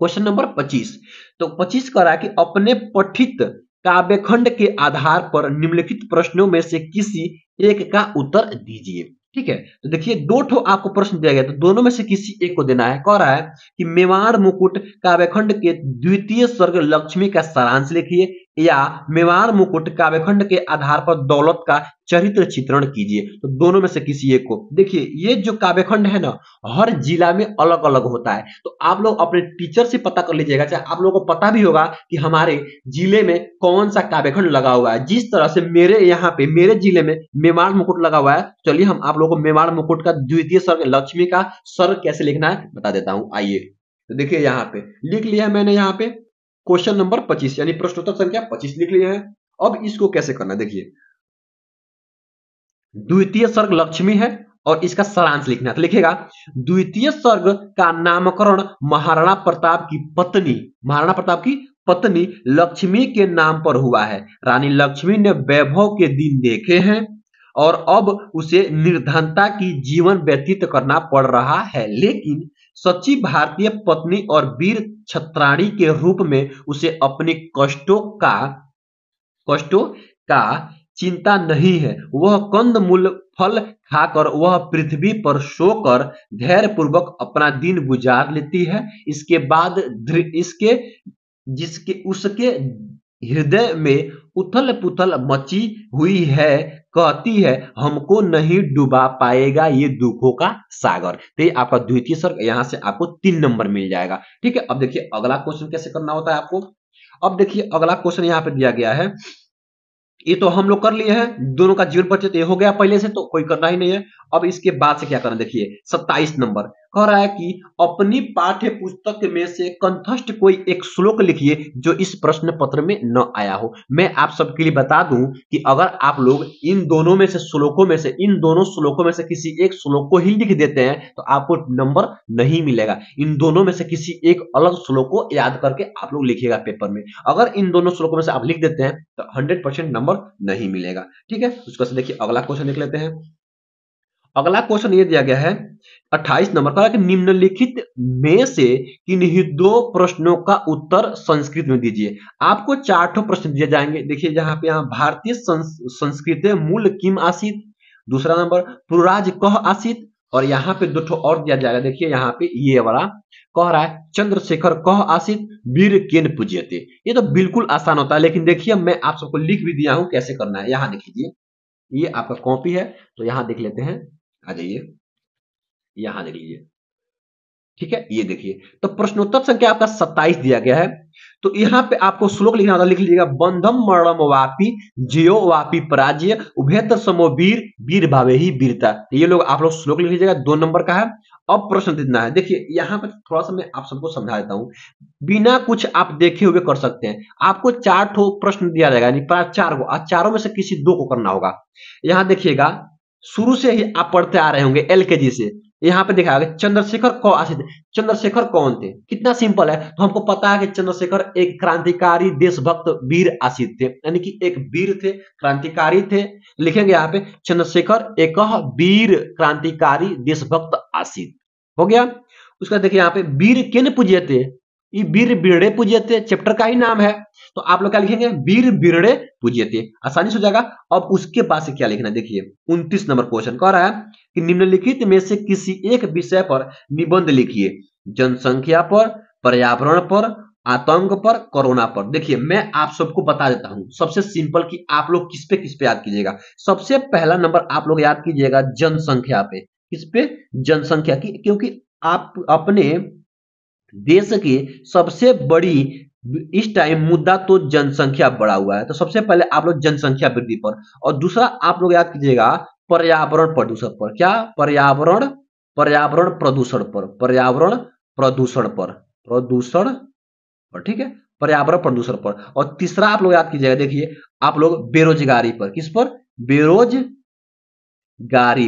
क्वेश्चन नंबर 25, तो 25 कह रहा है कि अपने पठित काव्यखंड के आधार पर निम्नलिखित प्रश्नों में से किसी एक का उत्तर दीजिए। ठीक है, तो देखिए दो ठो आपको प्रश्न दिया गया, तो दोनों में से किसी एक को देना है। कह रहा है कि मेवाड़ मुकुट काव्यखंड के द्वितीय सर्ग लक्ष्मी का सारांश लिखिए या मेवाड़ मुकुट काव्यखंड के आधार पर दौलत का चरित्र चित्रण कीजिए। तो दोनों में से किसी एक को। देखिए ये जो काव्यखंड है ना, हर जिला में अलग अलग होता है, तो आप लोग अपने टीचर से पता कर लीजिएगा। चाहे आप लोगों को पता भी होगा कि हमारे जिले में कौन सा काव्यखंड लगा हुआ है। जिस तरह से मेरे यहाँ पे मेरे जिले में मेवाड़ मुकुट लगा हुआ है, चलिए हम आप लोगों को मेवाड़ मुकुट का द्वितीय सर्ग लक्ष्मी का सर्ग कैसे लिखना है बता देता हूं। आइए, तो देखिए यहाँ पे लिख लिया है मैंने, यहाँ पे क्वेश्चन नंबर 25 यानी प्रश्नोत्तर संख्या 25 लिख लिया है। अब इसको कैसे करना, देखिए द्वितीय सर्ग लक्ष्मी है और इसका सारांश लिखना है। तो लिखेगा द्वितीय सर्ग का नामकरण महाराणा प्रताप की पत्नी लक्ष्मी के नाम पर हुआ है। रानी लक्ष्मी ने वैभव के दिन देखे हैं और अब उसे निर्धनता की जीवन व्यतीत करना पड़ रहा है, लेकिन सच्ची भारतीय पत्नी और वीर छत्राणी के रूप में उसे अपनी कष्टों का चिंता नहीं है। वह कंद मूल फल खाकर वह पृथ्वी पर सोकर धैर्य पूर्वक अपना दिन गुजार लेती है। इसके बाद उसके हृदय में उथल पुथल मची हुई है, कहती है हमको नहीं डुबा पाएगा ये दुखों का सागर। तो ये आपका द्वितीय सर्ग, यहां से आपको 3 नंबर मिल जाएगा। ठीक है, अब देखिए अगला क्वेश्चन कैसे करना होता है आपको। अब देखिए अगला क्वेश्चन यहाँ पे दिया गया है, ये तो हम लोग कर लिए हैं, दोनों का जीवन परिचय हो गया पहले से, तो कोई करना ही नहीं है। अब इसके बाद से क्या करना, देखिए 27 नंबर कह रहा है कि अपनी पाठ्य पुस्तक में से कंठस्थ कोई एक श्लोक लिखिए जो इस प्रश्न पत्र में न आया हो। मैं आप सबके लिए बता दूं कि अगर आप लोग इन दोनों श्लोकों में से किसी एक श्लोक को ही लिख देते हैं तो आपको नंबर नहीं मिलेगा। इन दोनों में से किसी एक अलग श्लोक को याद करके आप लोग लिखिएगा पेपर में। अगर इन दोनों श्लोकों में से आप लिख देते हैं तो 100% नंबर नहीं मिलेगा। ठीक है, उसको से देखिए अगला क्वेश्चन लिख लेते हैं। अगला क्वेश्चन ये दिया गया है 28 नंबर का कि निम्नलिखित में से किन्हीं दो प्रश्नों का उत्तर संस्कृत में दीजिए। आपको 4 प्रश्न दिए जाएंगे। देखिए यहाँ पे भारतीय संस्कृत मूल किम आसीत, दूसरा नंबर पुराज कह आसीत, और यहाँ पे 2 और दिया जाएगा। देखिए यहाँ पे ये वाला कह रहा है चंद्रशेखर कह आसीत वीर केन पूज्यते। ये तो बिल्कुल आसान होता है, लेकिन देखिए मैं आप सबको लिख भी दिया हूं कैसे करना है। यहाँ देख लीजिए, ये आपका कॉपी है, तो यहाँ देख लेते हैं, आ जाइए। यहां देख लीजिए, ठीक है, ये देखिए। तो प्रश्नोत्तर संख्या आपका 27 दिया गया है। तो यहां पे आपको श्लोक लिखना होता, लिख लीजिएगा, बंधम मरणम वापी जियो वापी पराजय उभयतर समो वीर वीर भावे ही वीरता। ये लोग आप लोग श्लोक लिख लीजिएगा, 2 नंबर का है। अब प्रश्न कितना है, देखिए यहां पे थोड़ा सा मैं आप सबको समझा देता हूं, बिना कुछ आप देखे हुए कर सकते हैं। आपको 4 ठो प्रश्न दिया जाएगा, यानी 4 को, आज चारों में से किसी 2 को करना होगा। यहां देखिएगा, शुरू से ही आप पढ़ते आ रहे होंगे एलकेजी से, यहाँ पे देखा होगा चंद्रशेखर कौन आसित, चंद्रशेखर कौन थे, कितना सिंपल है। तो हमको पता है कि चंद्रशेखर एक क्रांतिकारी देशभक्त वीर आसित थे, यानी कि एक वीर थे, क्रांतिकारी थे। लिखेंगे यहाँ पे चंद्रशेखर एक वीर क्रांतिकारी देशभक्त आसित, हो गया। उसका देखिए यहाँ पे वीर किन पूज्यते, ये वीर बिरड़े पूज्यते, चैप्टर का ही नाम है। तो आप लोग क्या लिखेंगे, वीर बिरड़े पूज्यते, आसानी से हो जाएगा। अब उसके पास से क्या लिखना है, देखिए 29 नंबर क्वेश्चन कह रहा है कि निम्नलिखित में से किसी एक विषय पर निबंध लिखिए, जनसंख्या पर, पर्यावरण पर, आतंक पर, कोरोना पर। देखिए मैं आप सबको बता देता हूं, सबसे सिंपल कि आप लोग किस पे याद कीजिएगा। सबसे पहला नंबर आप लोग याद कीजिएगा जनसंख्या पे, किस पे, जनसंख्या की, क्योंकि आप अपने देश की सबसे बड़ी इस टाइम मुद्दा तो जनसंख्या बढ़ा हुआ है। तो सबसे पहले आप लोग जनसंख्या वृद्धि पर, और दूसरा आप लोग याद कीजिएगा पर्यावरण प्रदूषण पर। क्या, पर्यावरण, पर्यावरण प्रदूषण पर, पर्यावरण प्रदूषण पर, प्रदूषण पर, ठीक है, पर्यावरण प्रदूषण पर। और तीसरा आप लोग याद कीजिएगा, देखिए आप लोग बेरोजगारी पर, किस पर, बेरोजगारी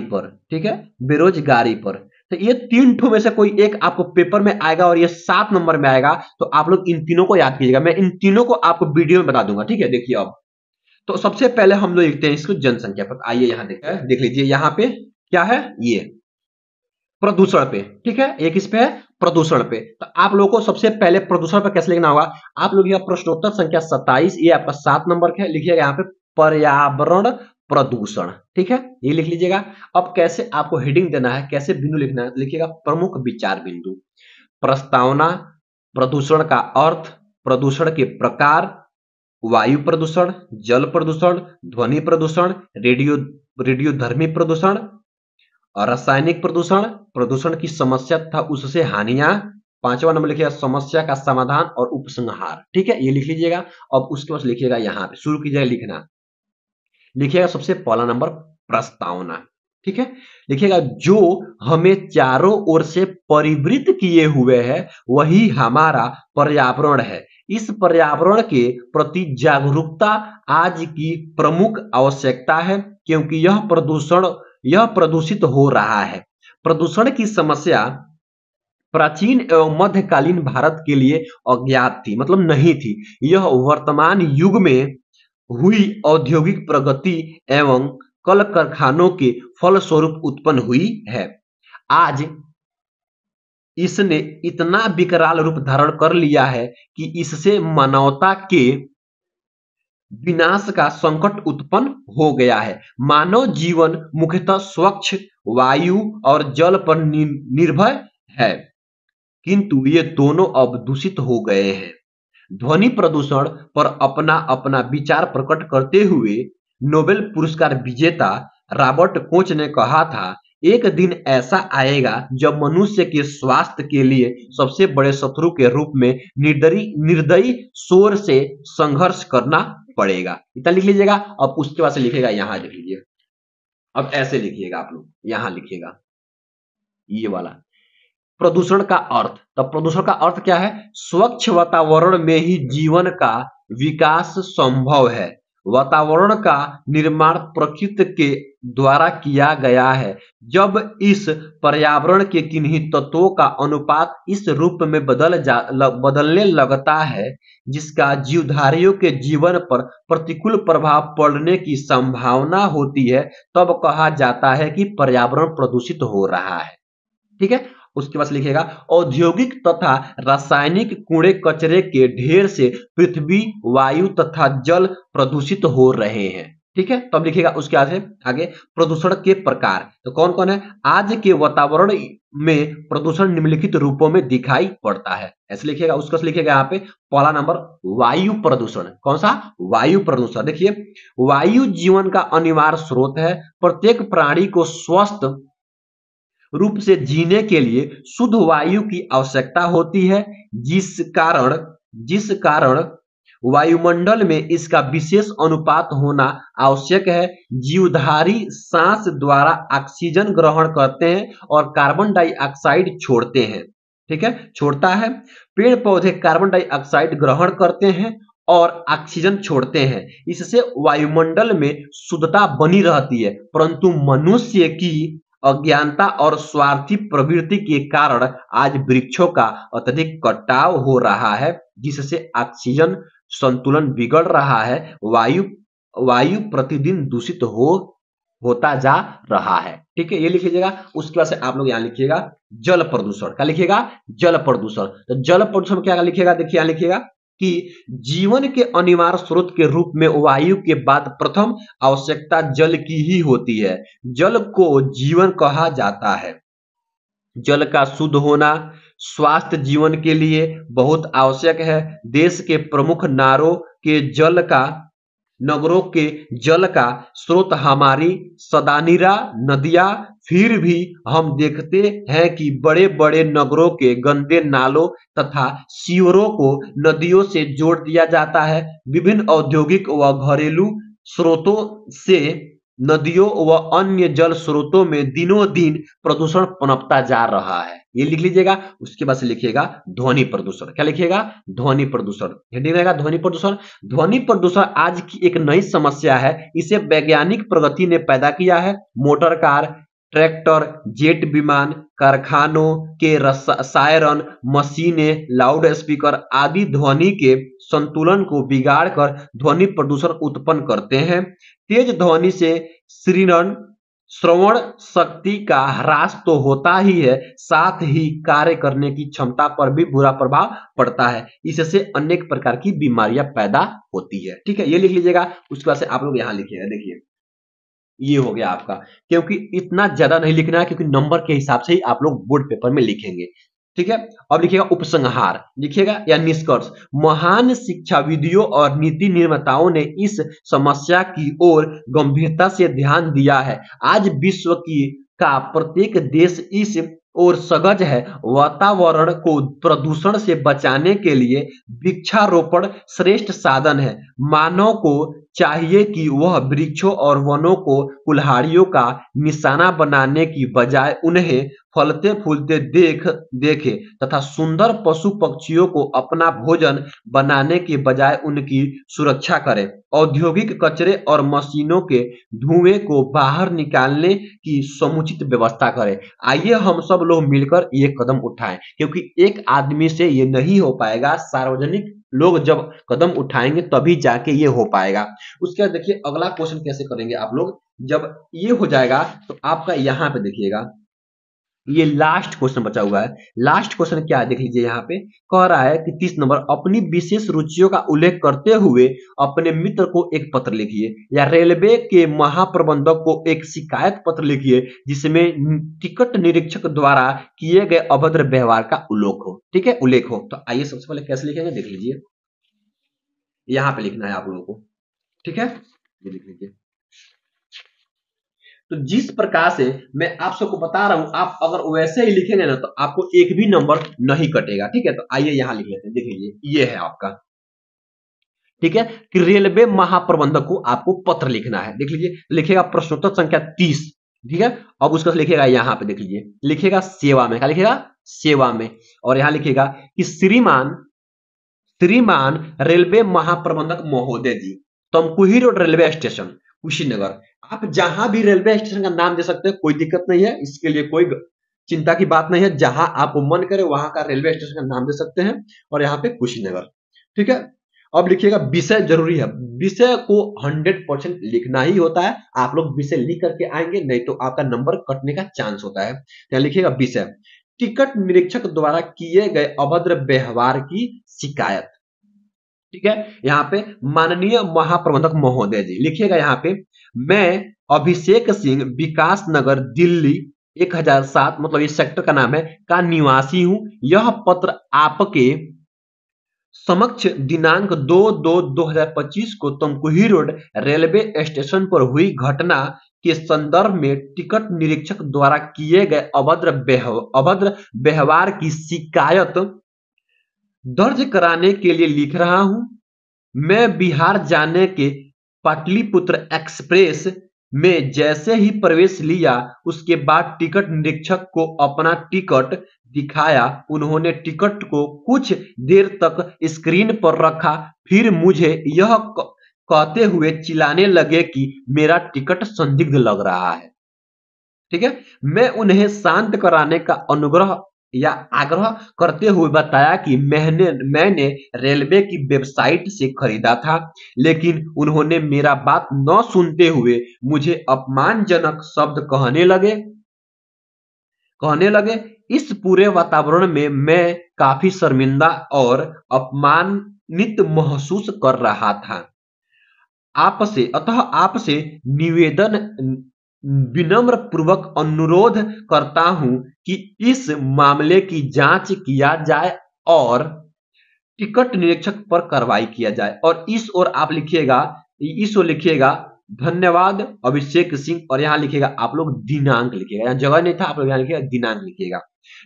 पर, ठीक है, बेरोजगारी पर। तो ये 3 ठो में से कोई एक आपको पेपर में आएगा और ये 7 नंबर में आएगा। तो आप लोग इन तीनों को याद कीजिएगा, मैं इन तीनों को आपको वीडियो में बता दूंगा, ठीक है। देखिए अब तो सबसे पहले हम लोग लिखते हैं इसको जनसंख्या पर। आइए यहां देखते हैं, देख लीजिए यहाँ पे क्या है, ये प्रदूषण पे, ठीक है, एक इस पे है प्रदूषण पे। तो आप लोगों को सबसे पहले प्रदूषण पे कैसे लिखना होगा, आप लोग यह प्रश्नोत्तर संख्या 27, ये आपका 7 नंबर का है, लिखिएगा यहाँ पे पर्यावरण प्रदूषण, ठीक है, ये लिख लीजिएगा। अब कैसे आपको हेडिंग देना है, कैसे बिंदु लिखना है, लिखिएगा प्रमुख विचार बिंदु, प्रस्तावना, प्रदूषण का अर्थ, प्रदूषण के प्रकार, वायु प्रदूषण, जल प्रदूषण, ध्वनि प्रदूषण, रेडियोधर्मी प्रदूषण, रासायनिक प्रदूषण, प्रदूषण की समस्या तथा उससे हानियां, 5वां नंबर लिखिएगा समस्या का समाधान और उपसंहार, ठीक है, ये लिख लीजिएगा। अब उसके बाद लिखिएगा यहाँ पे शुरू कीजिएगा लिखना, लिखिएगा सबसे पहला नंबर प्रस्तावना, ठीक है, लिखिएगा जो हमें चारों ओर से परिवृत किए हुए है वही हमारा पर्यावरण है। इस पर्यावरण के प्रति जागरूकता आज की प्रमुख आवश्यकता है, क्योंकि यह प्रदूषित हो रहा है। प्रदूषण की समस्या प्राचीन एवं मध्यकालीन भारत के लिए अज्ञात थी, मतलब नहीं थी। यह वर्तमान युग में हुई औद्योगिक प्रगति एवं कल कारखानों के फलस्वरूप उत्पन्न हुई है। आज इसने इतना विकराल रूप धारण कर लिया है कि इससे मानवता के विनाश का संकट उत्पन्न हो गया है। मानव जीवन मुख्यतः स्वच्छ वायु और जल पर निर्भर है, किंतु ये दोनों अब दूषित हो गए हैं। ध्वनि प्रदूषण पर अपना अपना विचार प्रकट करते हुए नोबेल पुरस्कार विजेता रॉबर्ट कोच ने कहा था, एक दिन ऐसा आएगा जब मनुष्य के स्वास्थ्य के लिए सबसे बड़े शत्रु के रूप में निर्दयी शोर से संघर्ष करना पड़ेगा। इतना लिख लीजिएगा। अब उसके बाद से लिखेगा, यहां लिख लीजिए, अब ऐसे लिखिएगा आप लोग, यहां लिखिएगा ये वाला प्रदूषण का अर्थ। तो प्रदूषण का अर्थ क्या है, स्वच्छ वातावरण में ही जीवन का विकास संभव है। वातावरण का निर्माण प्रकृति के द्वारा किया गया है। जब इस पर्यावरण के किन्हीं तत्वों का अनुपात इस रूप में बदलने लगता है जिसका जीवधारियों के जीवन पर प्रतिकूल प्रभाव पड़ने की संभावना होती है, तब कहा जाता है कि पर्यावरण प्रदूषित हो रहा है, ठीक है। उसके बाद लिखेगा औद्योगिक तथा रासायनिक कूड़े कचरे के ढेर से पृथ्वी, वायु तथा जल प्रदूषित हो रहे हैं, ठीक है। तब लिखेगा उसके आगे प्रदूषण के प्रकार। तो कौन कौन है, आज के वातावरण में प्रदूषण निम्नलिखित रूपों में दिखाई पड़ता है, ऐसे लिखिएगा। उसका लिखेगा यहाँ पे पहला नंबर वायु प्रदूषण। कौन सा, वायु प्रदूषण। देखिए वायु जीवन का अनिवार्य स्रोत है। प्रत्येक प्राणी को स्वस्थ रूप से जीने के लिए शुद्ध वायु की आवश्यकता होती है, जिस कारण वायुमंडल में इसका विशेष अनुपात होना आवश्यक है। जीवधारी सांस द्वारा ऑक्सीजन ग्रहण करते हैं और कार्बन डाइऑक्साइड छोड़ते हैं। ठीक है, छोड़ता है। पेड़ पौधे कार्बन डाइऑक्साइड ग्रहण करते हैं और ऑक्सीजन छोड़ते हैं। इससे वायुमंडल में शुद्धता बनी रहती है, परंतु मनुष्य की अज्ञानता और स्वार्थी प्रवृत्ति के कारण आज वृक्षों का अत्यधिक कटाव हो रहा है, जिससे ऑक्सीजन संतुलन बिगड़ रहा है। वायु प्रतिदिन दूषित होता जा रहा है। ठीक है, ये लिख लीजिएगा। उसके बाद से आप लोग यहाँ लिखिएगा जल प्रदूषण। क्या लिखिएगा? जल प्रदूषण। तो जल प्रदूषण क्या लिखिएगा? देखिए यहाँ लिखिएगा कि जीवन के अनिवार्य स्रोत के रूप में वायु के बाद प्रथम आवश्यकता जल की ही होती है। जल को जीवन कहा जाता है। जल का शुद्ध होना स्वास्थ्य जीवन के लिए बहुत आवश्यक है। देश के प्रमुख नगरों के जल का स्रोत हमारी सदानीरा नदियां। फिर भी हम देखते हैं कि बड़े बड़े नगरों के गंदे नालों तथा सीवरों को नदियों से जोड़ दिया जाता है। विभिन्न औद्योगिक व घरेलू स्रोतों से नदियों व अन्य जल स्रोतों में दिनों दिन प्रदूषण पनपता जा रहा है। ये लिख लीजिएगा। उसके बाद से लिखिएगा ध्वनि प्रदूषण। क्या लिखिएगा? ध्वनि प्रदूषण। हेडिंग रहेगा ध्वनि प्रदूषण। ध्वनि प्रदूषण आज की एक नई समस्या है। इसे वैज्ञानिक प्रगति ने पैदा किया है। मोटर कार, ट्रैक्टर, जेट विमान, कारखानों के सायरन, मशीनें, लाउड स्पीकर आदि ध्वनि के संतुलन को बिगाड़कर ध्वनि प्रदूषण उत्पन्न करते हैं। तेज ध्वनि से श्रवण शक्ति का ह्रास तो होता ही है, साथ ही कार्य करने की क्षमता पर भी बुरा प्रभाव पड़ता है। इससे अनेक प्रकार की बीमारियां पैदा होती है। ठीक है, ये लिख लीजिएगा। उसके बाद से आप लोग यहां लिखिएगा। देखिए ये हो गया आपका, क्योंकि इतना ज्यादा नहीं लिखना है, क्योंकि नंबर के हिसाब से ही आप लोग बोर्ड पेपर में लिखेंगे। ठीक है, अब लिखिएगा उपसंहार। लिखिएगा या निष्कर्ष। महान शिक्षाविदों और नीति निर्माताओं ने इस समस्या की ओर गंभीरता से ध्यान दिया है। आज विश्व का प्रत्येक देश इस और सगज है। वातावरण को प्रदूषण से बचाने के लिए वृक्षारोपण श्रेष्ठ साधन है। मानव को चाहिए कि वह वृक्षों और वनों को कुल्हाड़ियों का निशाना बनाने की बजाय उन्हें फलते फूलते देखे तथा सुंदर पशु पक्षियों को अपना भोजन बनाने के बजाय उनकी सुरक्षा करे। औद्योगिक कचरे और मशीनों के धुएं को बाहर निकालने की समुचित व्यवस्था करें। आइए हम सब लोग मिलकर ये कदम उठाएं, क्योंकि एक आदमी से ये नहीं हो पाएगा। सार्वजनिक लोग जब कदम उठाएंगे तभी जाके ये हो पाएगा। उसके बाद देखिए अगला क्वेश्चन कैसे करेंगे आप लोग। जब ये हो जाएगा तो आपका यहाँ पे देखिएगा, ये लास्ट क्वेश्चन बचा हुआ है। लास्ट क्वेश्चन क्या है देख लीजिए। यहाँ पे कह रहा है कि 30 नंबर, अपनी विशेष रुचियों का उल्लेख करते हुए अपने मित्र को एक पत्र लिखिए, या रेलवे के महाप्रबंधक को एक शिकायत पत्र लिखिए जिसमें टिकट निरीक्षक द्वारा किए गए अभद्र व्यवहार का उल्लेख हो। ठीक है, उल्लेख हो। तो आइए सबसे पहले कैसे लिखेंगे देख लीजिए। यहाँ पे लिखना है आप लोगों को। ठीक है, ये लिख लीजिए। तो जिस प्रकार से मैं आप सबको बता रहा हूं, आप अगर वैसे ही लिखेंगे ना तो आपको एक भी नंबर नहीं कटेगा। ठीक है, तो आइए यहां लिख लेते हैं। देख लीजिए, ये है आपका। ठीक है, कि रेलवे महाप्रबंधक को आपको पत्र लिखना है। देख लीजिए, लिखेगा प्रश्नोत्तर संख्या 30। ठीक है, अब उसका लिखेगा यहाँ पे देख लीजिए, लिखेगा सेवा में। क्या लिखेगा? सेवा में। और यहां लिखेगा कि श्रीमान रेलवे महाप्रबंधक महोदय ji, Tamkuhi road railway station, Kushinagar. आप जहां भी रेलवे स्टेशन का नाम दे सकते हैं, कोई दिक्कत नहीं है। इसके लिए कोई चिंता की बात नहीं है। जहां आपको मन करे वहां का रेलवे स्टेशन का नाम दे सकते हैं। और यहाँ पे कुशीनगर। ठीक है, अब लिखिएगा विषय जरूरी है। विषय को 100% लिखना ही होता है। आप लोग विषय लिख करके आएंगे, नहीं तो आपका नंबर कटने का चांस होता है। यहाँ लिखिएगा विषय, टिकट निरीक्षक द्वारा किए गए अभद्र व्यवहार की शिकायत। ठीक है, यहाँ पे माननीय महाप्रबंधक महोदय जी, लिखिएगा यहाँ पे, मैं अभिषेक सिंह, विकास नगर, दिल्ली 1007, मतलब ये सेक्टर का नाम है, का निवासी हूं। यह पत्र आपके समक्ष दिनांक 2/2/2025 को तमकुही रोड रेलवे स्टेशन पर हुई घटना के संदर्भ में टिकट निरीक्षक द्वारा किए गए अभद्र व्यवहार की शिकायत दर्ज कराने के लिए लिख रहा हूं। मैं बिहार जाने के पाटलिपुत्र एक्सप्रेस में जैसे ही प्रवेश लिया, उसके बाद टिकट निरीक्षक को अपना टिकट दिखाया। उन्होंने टिकट को कुछ देर तक स्क्रीन पर रखा, फिर मुझे यह कहते हुए चिल्लाने लगे कि मेरा टिकट संदिग्ध लग रहा है। ठीक है, मैं उन्हें शांत कराने का अनुग्रह या आग्रह करते हुए बताया कि मैंने रेलवे की वेबसाइट से खरीदा था, लेकिन उन्होंने मेरा बात न सुनते हुए मुझे अपमानजनक शब्द कहने लगे। इस पूरे वातावरण में मैं काफी शर्मिंदा और अपमानित महसूस कर रहा था। आपसे विनम्र पूर्वक अनुरोध करता हूं कि इस मामले की जांच किया जाए और टिकट निरीक्षक पर कार्रवाई किया जाए। और इस ओर आप लिखिएगा धन्यवाद अभिषेक सिंह, और यहां लिखिएगा आप लोग दिनांक लिखिएगा, यहां जगह नहीं था, आप लोग यहां लिखिएगा दिनांक लिखिएगा।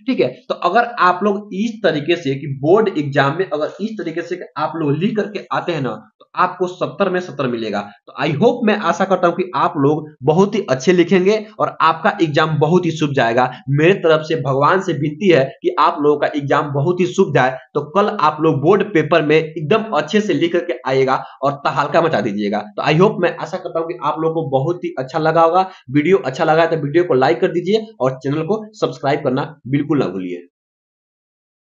ठीक है, तो अगर आप लोग इस तरीके से कि बोर्ड एग्जाम में अगर इस तरीके से आप लोग लिख करके आते हैं ना, तो आपको 70 में 70 मिलेगा। तो आई होप, मैं आशा करता हूं कि आप लोग बहुत ही अच्छे लिखेंगे और आपका एग्जाम बहुत ही शुभ जाएगा। मेरे तरफ से भगवान से विनती है कि आप लोगों का एग्जाम बहुत ही शुभ जाए, तो कल आप लोग बोर्ड पेपर में एकदम अच्छे से लिख करके आइएगा और तहलका मचा दीजिएगा। तो आई होप, मैं आशा करता हूं कि आप लोगों को बहुत ही अच्छा लगा होगा। वीडियो अच्छा लगा है तो वीडियो को लाइक कर दीजिए और चैनल को सब्सक्राइब करना बिल्कुल ना भूलिए।